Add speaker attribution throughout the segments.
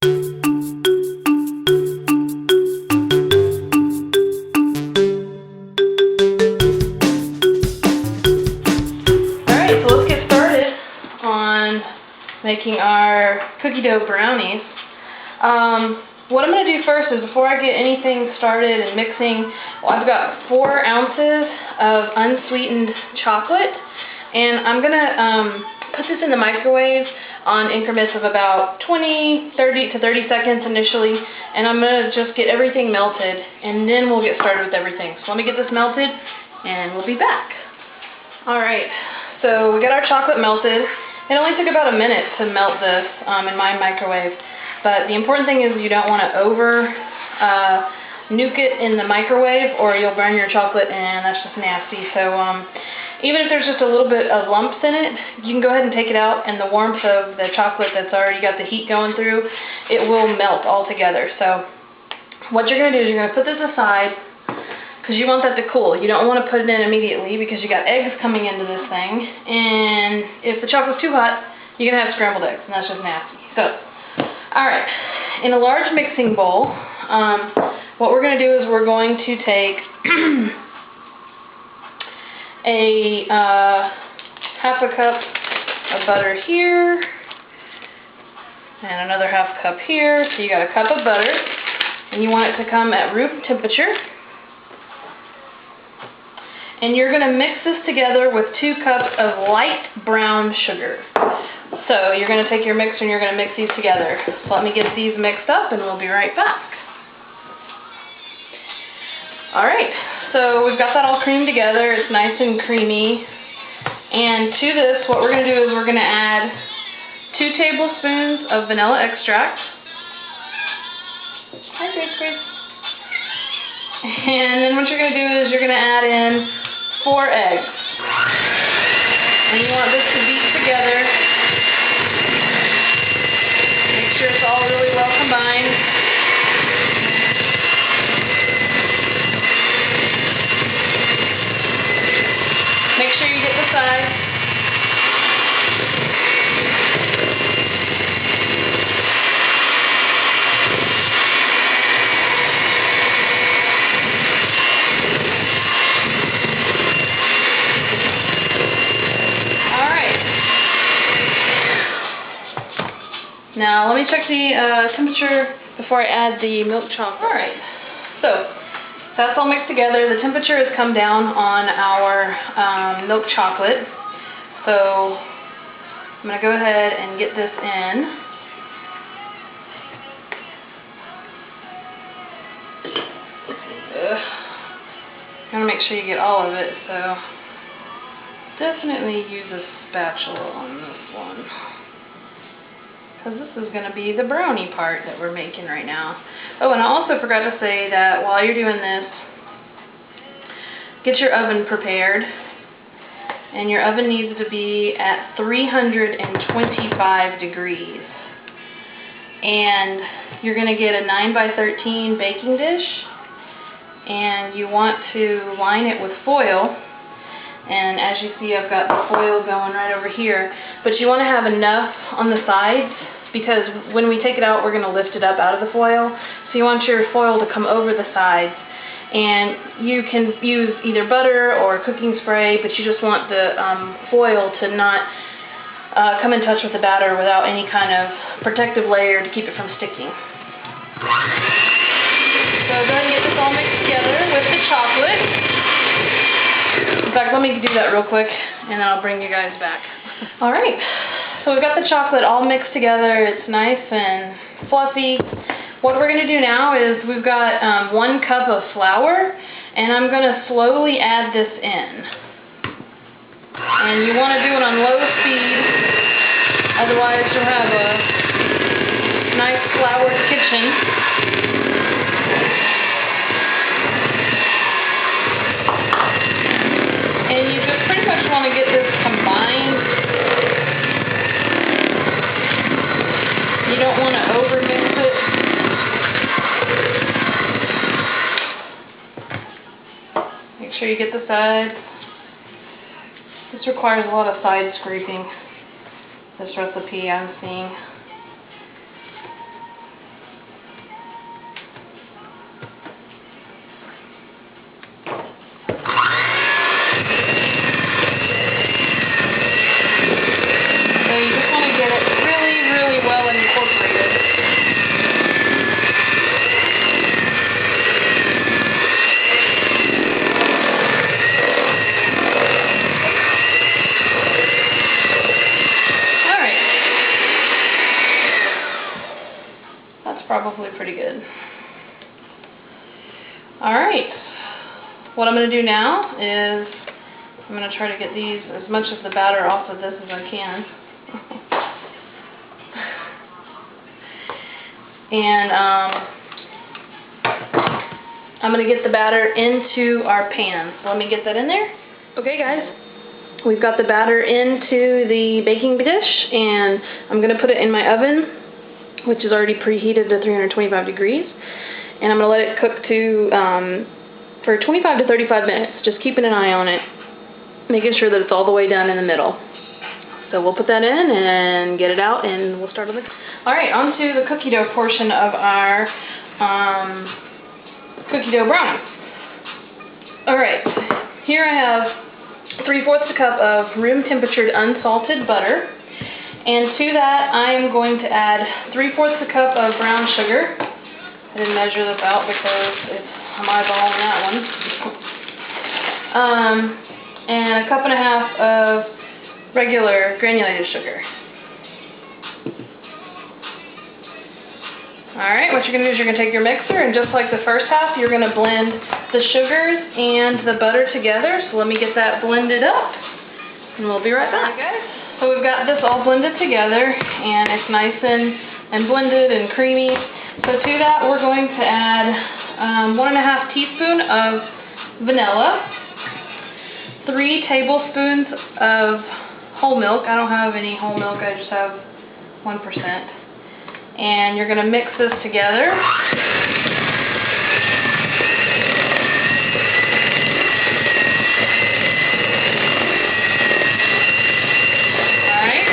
Speaker 1: Alright, so let's get started on making our cookie dough brownies. What I'm going to do first is, before I get anything started and mixing, I've got 4 ounces of unsweetened chocolate, and I'm going to put this in the microwave on increments of about 30 to 30 seconds initially, and I'm going to just get everything melted, and then we'll get started with everything. So let me get this melted, and we'll be back. Alright, so we got our chocolate melted. It only took about a minute to melt this in my microwave. But the important thing is you don't want to over nuke it in the microwave, or you'll burn your chocolate, and that's just nasty. So even if there's just a little bit of lumps in it, you can go ahead and take it out, and the warmth of the chocolate that's already got the heat going through, it will melt all together. So what you're going to do is you're going to put this aside, because you want that to cool. You don't want to put it in immediately, because you got eggs coming into this thing, and if the chocolate's too hot, you're going to have scrambled eggs, and that's just nasty. So alright, in a large mixing bowl, what we're going to do is we're going to take a half a cup of butter here, and another half cup here. So you got a cup of butter, and you want it to come at room temperature. And you're going to mix this together with 2 cups of light brown sugar. So you're going to take your mixer and you're going to mix these together. So let me get these mixed up and we'll be right back. Alright, so we've got that all creamed together. It's nice and creamy. And to this, what we're going to do is we're going to add 2 tablespoons of vanilla extract. Hi, Grace. And then what you're going to do is you're going to add in 4 eggs. And you want this to beat together. Make sure it's all really well combined. Make sure you get the sides. Now let me check the temperature before I add the milk chocolate. Alright, so that's all mixed together. The temperature has come down on our milk chocolate. So I'm going to go ahead and get this in. You want to make sure you get all of it, so definitely use a spatula on this one, because this is going to be the brownie part that we're making right now. Oh, and I also forgot to say that while you're doing this, get your oven prepared. And your oven needs to be at 325 degrees. And you're going to get a 9x13 baking dish. And you want to line it with foil. And as you see, I've got the foil going right over here. But you want to have enough on the sides, because when we take it out, we're going to lift it up out of the foil. So you want your foil to come over the sides. And you can use either butter or cooking spray, but you just want the foil to not come in touch with the batter without any kind of protective layer to keep it from sticking. So go ahead and get this all mixed together with the chocolate. In fact, let me do that real quick, and then I'll bring you guys back. Alright, so we've got the chocolate all mixed together. It's nice and fluffy. What we're going to do now is we've got 1 cup of flour, and I'm going to slowly add this in. And you want to do it on low speed, otherwise you'll have a nice floured kitchen. And you just pretty much want to get this combined. You don't want to over-mix it. Make sure you get the sides. This requires a lot of side scraping, this recipe I'm seeing. probably pretty good. Alright, what I'm going to do now is I'm going to try to get these, as much of the batter off of this as I can. And I'm going to get the batter into our pan. So let me get that in there. Okay guys, we've got the batter into the baking dish, and I'm going to put it in my oven, which is already preheated to 325 degrees. And I'm going to let it cook to for 25 to 35 minutes, just keeping an eye on it, making sure that it's all the way done in the middle. So we'll put that in and get it out, and we'll start on the... Alright, on to the cookie dough portion of our cookie dough brownies. Alright, here I have 3/4 cup of room temperatured unsalted butter, and to that I am going to add 3/4 cup of brown sugar. I didn't measure this out because I'm eyeballing that one. And 1.5 cups of regular granulated sugar. Alright, what you're going to do is you're going to take your mixer, and just like the first half, you're going to blend the sugars and the butter together. So let me get that blended up, and we'll be right back. Alright guys, so we've got this all blended together, and it's nice and blended and creamy. So to that, we're going to add 1.5 teaspoons of vanilla, 3 tablespoons of whole milk. I don't have any whole milk, I just have 1%. And you're going to mix this together. Alright.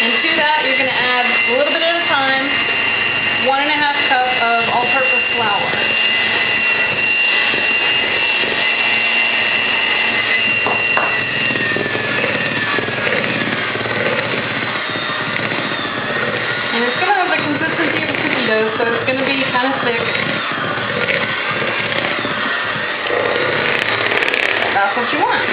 Speaker 1: And to that, you're going to add a little bit at a time 1.5 cups of all-purpose flour. And it's going to have the consistency of a cookie dough, so it's going to be kind of thick. That's what you want.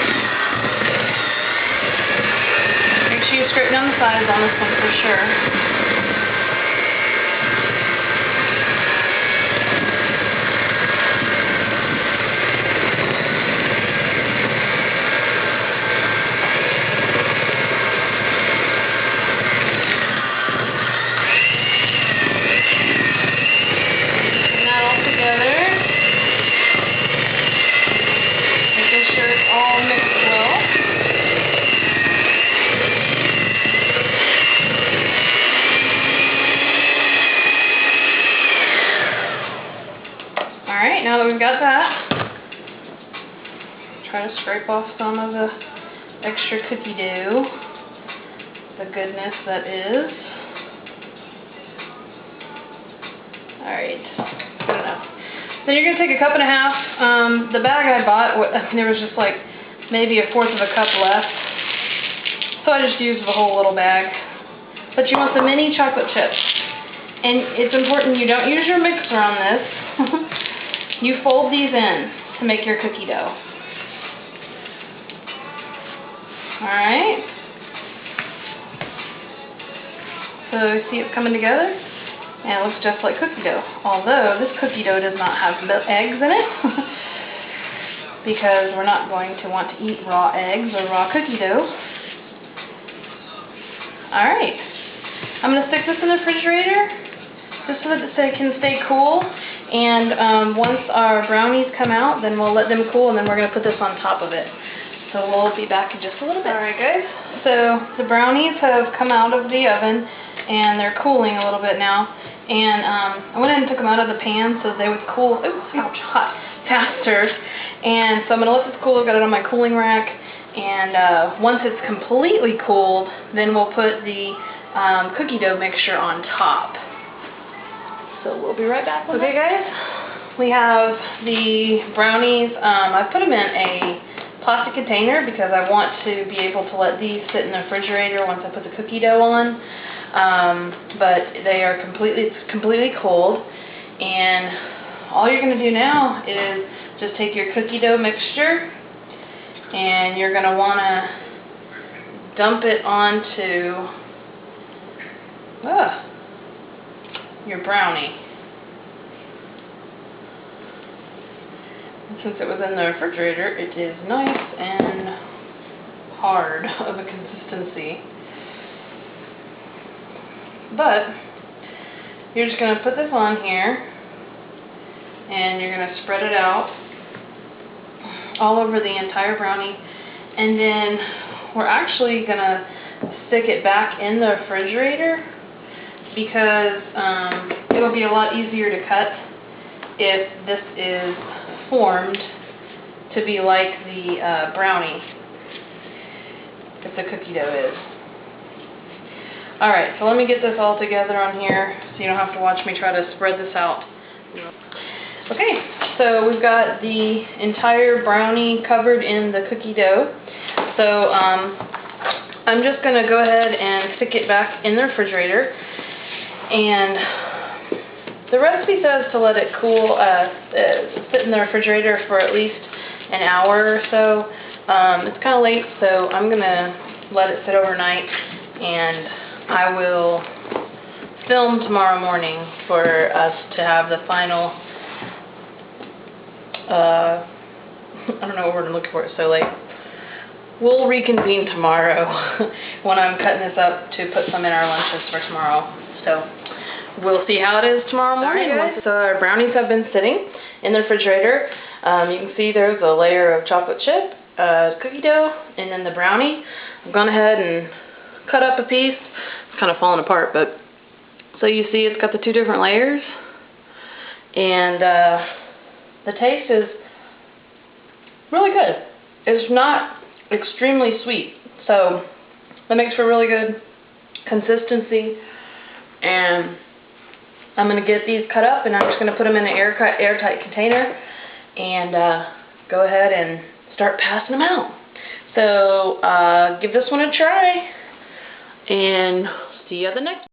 Speaker 1: Make sure you scrape down the sides on this one for sure. Alright, now that we've got that, try to scrape off some of the extra cookie dough, the goodness that is. Alright, good enough. Then you're going to take 1.5 cups. The bag I bought, there was just like maybe 1/4 cup left, so I just used the whole little bag. But you want the mini chocolate chips. And it's important you don't use your mixer on this. You fold these in to make your cookie dough. Alright. So see it coming together? And it looks just like cookie dough. Although this cookie dough does not have eggs in it. Because we're not going to want to eat raw eggs or raw cookie dough. Alright. I'm going to stick this in the refrigerator just so that it can stay cool. And once our brownies come out, then we'll let them cool, and then we're going to put this on top of it. So we'll be back in just a little bit. Alright guys, so the brownies have come out of the oven, and they're cooling a little bit now. And I went ahead and took them out of the pan so they would cool, hot, faster. And so I'm going to let this cool. I've got it on my cooling rack. And once it's completely cooled, then we'll put the cookie dough mixture on top. So we'll be right back. Okay guys, we have the brownies. I put them in a plastic container because I want to be able to let these sit in the refrigerator once I put the cookie dough on. But they are completely cold, and all you're going to do now is just take your cookie dough mixture, and you're going to want to dump it onto your brownie. And since it was in the refrigerator, it is nice and hard of a consistency. But you're just going to put this on here and you're going to spread it out all over the entire brownie, and then we're actually going to stick it back in the refrigerator because it'll be a lot easier to cut if this is formed to be like the brownie, if the cookie dough is. Alright, so let me get this all together on here so you don't have to watch me try to spread this out. Okay, so we've got the entire brownie covered in the cookie dough. So I'm just going to go ahead and stick it back in the refrigerator. And the recipe says to let it cool, sit in the refrigerator for at least an hour or so. It's kind of late, so I'm going to let it sit overnight, and I will film tomorrow morning for us to have the final, I don't know what word I'm looking for, it's so late. We'll reconvene tomorrow when I'm cutting this up to put some in our lunches for tomorrow. So we'll see how it is tomorrow morning. Alright guys, so our brownies have been sitting in the refrigerator. You can see there's a layer of chocolate chip, cookie dough, and then the brownie. I've gone ahead and cut up a piece. It's kind of falling apart, but so you see it's got the two different layers, and the taste is really good. It's not extremely sweet, so that makes for really good consistency. And I'm going to get these cut up, and I'm just going to put them in an airtight container and go ahead and start passing them out. So give this one a try, and see you at the next